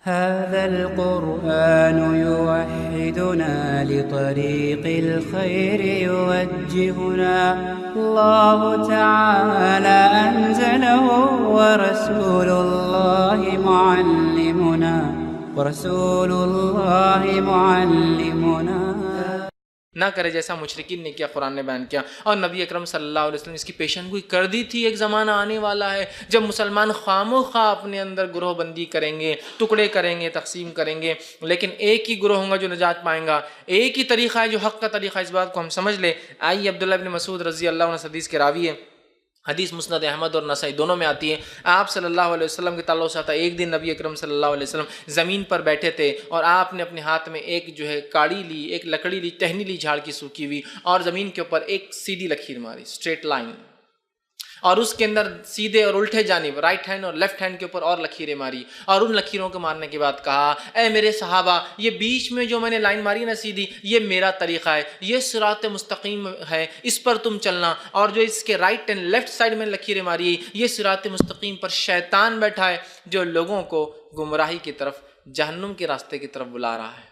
هذا القرآن يوحدنا لطريق الخير يوجهنا الله تعالى أنزله ورسول الله معلمنا نہ کرے جیسا مشرکین نے کیا، قرآن نے بیان کیا۔ اور نبی اکرم صلی اللہ علیہ وسلم اس کی پیشن گوئی کر دی تھی، ایک زمانہ آنے والا ہے جب مسلمان خام و خواہ اپنے اندر گروہ بندی کریں گے، ٹکڑے کریں گے، تقسیم کریں گے، لیکن ایک ہی گروہ ہوگا جو نجات پائیں گا، ایک ہی طریقہ ہے جو حق کا طریقہ ہے۔ اس بات کو ہم سمجھ لیں۔ آئیے عبداللہ بن مسعود رضی اللہ عنہ حدیث کے راوی ہے، حدیث مسند احمد اور نسائی دونوں میں آتی ہے۔ آپ صلی اللہ علیہ وسلم کے تعلق سے تھا، ایک دن نبی اکرم صلی اللہ علیہ وسلم زمین پر بیٹھے تھے اور آپ نے اپنے ہاتھ میں ایک کاڑی لی، ایک لکڑی لی، ٹہنی لی جھاڑ کی سوکھی ہوئی، اور زمین کے اوپر ایک سیدھی لکیر ماری، اسٹریٹ لائن، اور اس کے اندر سیدھے اور الٹے جانب رائٹ ہینڈ اور لیفٹ ہینڈ کے اوپر اور لکیریں ماری، اور ان لکیروں کو مارنے کے بعد کہا، اے میرے صحابہ، یہ بیچ میں جو میں نے لائن ماری نا سیدھی، یہ میرا طریقہ ہے، یہ صراط مستقیم ہے، اس پر تم چلنا، اور جو اس کے رائٹ اینڈ لیفٹ سائڈ میں لکیریں ماری، یہ صراط مستقیم پر شیطان بیٹھا ہے جو لوگوں کو گمراہی کی طرف، جہنم کے راستے کی طرف بلا رہا ہے۔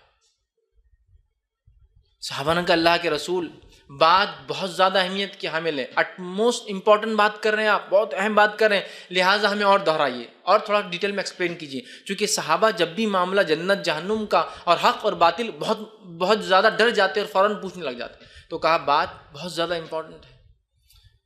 صحابہ نے کہا، اللہ کے رسول، بات بہت زیادہ اہمیت کی حامل ہے، اٹ موسٹ امپورٹنٹ بات کر رہے ہیں آپ، بہت اہم بات کر رہے ہیں، لہٰذا ہمیں اور دہرائیے اور تھوڑا ڈیٹیل میں ایکسپلین کیجیے۔ چونکہ صحابہ جب بھی معاملہ جنت جہنم کا اور حق اور باطل بہت زیادہ ڈر جاتے اور فوراً پوچھنے لگ جاتے، تو کہا بات بہت زیادہ امپورٹنٹ ہے،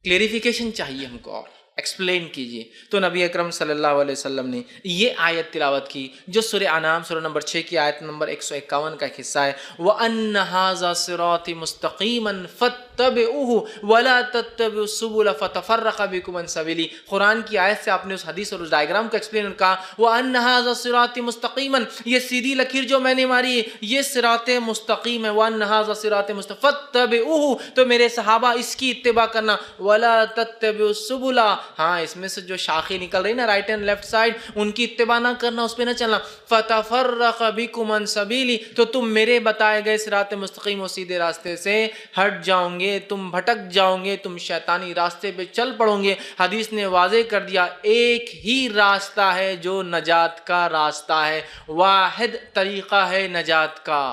کلیریفیکیشن چاہیے ہم کو، اور ایکسپلین کیجیے۔ تو نبی اکرم صلی اللہ علیہ وسلم نے یہ آیت تلاوت کی جو سورہ انعام سورہ نمبر 6 کی آیت نمبر 151 کا ایک حصہ ہے، وَأَنَّ هَذَا صِرَاطِ مُسْتَقِيمًا فَاتَّبِعُوهُ وَلَا تَتَّبِعُوا السُّبُلَ فَتَفَرَّقَ بِكُمْ عَنْ سَبِيلِهِ۔ قرآن کی آیت سے آپ نے اس حدیث اور اس ڈائیگرام کو ایکسپلین کہا، وَأَنَّ هَذَا صِرَاطِ مُسْتَقِيمًا، یہ سیدھی لکیر جو میں نے ماری ہے یہ صراط مستقیم ہے، وَأَنَّ هَذَا صِرَاطِ مُسْتَقِيمًا فَاتَّبِعُوهُ، تو میرے صحابہ اس کی اتباع کرنا، وَلَا تَتَّبِعُوا السُّبُلَ، ہاں اس میں سے جو شاخیں نکل رہی نا رائٹ اینڈ لیفٹ سائڈ، ان کی اتباع نہ کرنا، اس پہ نہ چلنا، فَتَفَرَّقَ بِكُمْ عَنْ سَبِيلِهِ، تو تم میرے بتائے گئے صراط مستقیم و سیدھے راستے سے ہٹ جاؤ گے، تم بھٹک جاؤ گے، تم شیطانی راستے پہ چل پڑو گے۔ حدیث نے واضح کر دیا، ایک ہی راستہ ہے جو نجات کا راستہ ہے، واحد طریقہ ہے نجات کا۔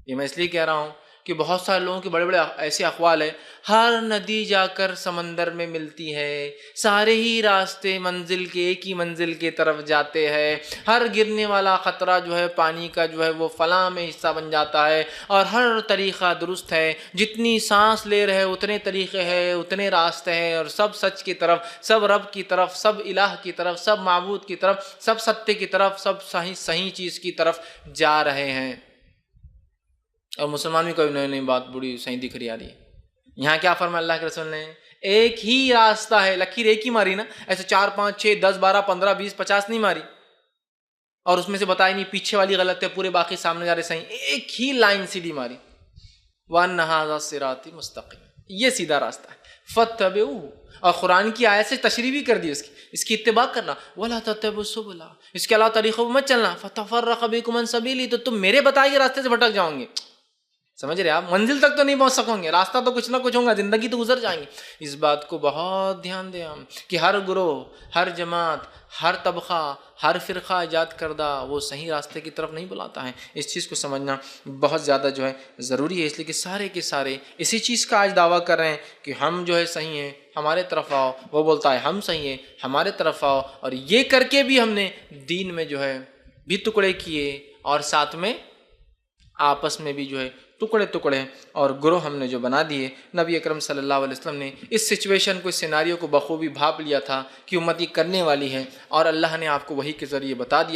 یہ میں اس لیے کہہ رہا ہوں کہ بہت سارے لوگوں کے بڑے بڑے ایسے اقوال ہیں، ہر ندی جا کر سمندر میں ملتی ہے، سارے ہی راستے منزل کے ایک ہی منزل کی طرف جاتے ہیں، ہر گرنے والا خطرہ جو ہے پانی کا جو ہے وہ فلاں میں حصہ بن جاتا ہے، اور ہر طریقہ درست ہے، جتنی سانس لے رہے اتنے طریقے ہیں، اتنے راستے ہیں، اور سب سچ کی طرف، سب رب کی طرف، سب الہ کی طرف، سب معبود کی طرف، سب ستے کی طرف، سب صحیح چیز کی طرف جا رہے ہیں۔ اور مسلمان بھی کوئی نئی نئی بات بڑی صحیح دکھ رہی آ رہی ہے۔ یہاں کیا فرمایا اللہ کے رسول نے؟ ایک ہی راستہ ہے، لکیر ایک ہی ماری نا، ایسے 4 5 6 10 12 15 20 50 نہیں ماری، اور اس میں سے بتائی نہیں پیچھے والی غلط ہے، پورے باقی سامنے جا رہے صحیح، ایک ہی لائن سیدھی ماری، وَأَنَّ هَذَا صِرَاطِ مُسْتَقِيمًا، یہ سیدھا راستہ ہے، فَاتَّبِعُوهُ، اور قرآن کی آیت سے تشریح بھی کر دی اس کی اتباع کرنا، وَلَا تَتَّبِعُوا السُّبُلَ، اس کے علاوہ طریقوں پر مت چلنا، فَتَفَرَّقَ بِكُمْ عَنْ سَبِيلِهِ، تو تم میرے بتائے گئے راستے سے بھٹک جاؤ گے۔ سمجھ رہے آپ؟ منزل تک تو نہیں پہنچ سکیں گے، راستہ تو کچھ نہ کچھ ہوگا، زندگی تو گزر جائیں گی۔ اس بات کو بہت دھیان دیں ہم کہ ہر گروہ، ہر جماعت، ہر طبقہ، ہر فرقہ ایجاد کردہ وہ صحیح راستے کی طرف نہیں بلاتا ہے۔ اس چیز کو سمجھنا بہت زیادہ جو ہے ضروری ہے، اس لیے کہ سارے کے سارے اسی چیز کا آج دعویٰ کر رہے ہیں کہ ہم جو ہے صحیح ہیں، ہمارے طرف آؤ، وہ بولتا ہے ہم صحیح ہیں، ہمارے طرف آؤ، اور یہ کر کے بھی ہم نے دین میں جو ہے بھی ٹکڑے کیے، اور ساتھ میں آپس میں بھی جو ہے ٹکڑے اور گروہ ہم نے جو بنا دیے۔ نبی اکرم صلی اللہ علیہ وسلم نے اس سچویشن کو، اس سیناریو کو بخوبی بھاپ لیا تھا کہ امت یہ کرنے والی ہے، اور اللہ نے آپ کو وحی کے ذریعے بتا دیا۔